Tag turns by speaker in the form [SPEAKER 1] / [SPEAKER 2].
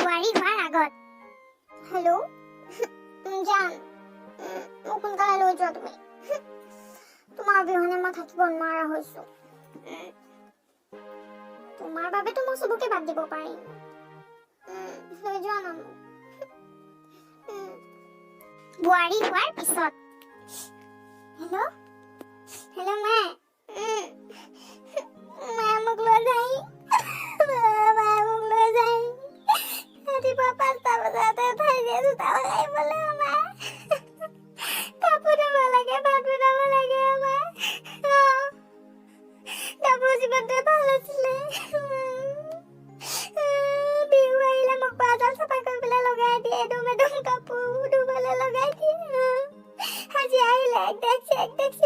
[SPEAKER 1] বোৱাৰী হোৱাৰ আগত। হেল্ল' জান, মোক সোনকালে লৈ যোৱা তুমি। তোমাৰ অবিহনে মই থাকিব নোৱাৰা হৈছো। তোমাৰ বাবেতো মই চবকে বাদ দিব পাৰিম। লৈ যোৱা না মোক। বোৱাৰী হোৱাৰ পিছত। হেল্ল' হেল্ল' মা, মায়ে মোক লৈ যায়। মায়ে মোক লৈ যায়। ৰাতিপুৱা 5টা বজাতে উঠাই দিয়ে, 2টা বজাত মা কাপোৰ ধুব লাগে, ভাত বনাব লাগে। কাপোৰ জীৱনটোৱে ভাল আছিলে। বিহু আহিলে মোক বাজাল চাফা কৰিবলৈ লগাই দিয়ে, এদম কাপোৰ ধুবলৈ লগাই দিয়ে। আজি আহিলে এক ডেক্সি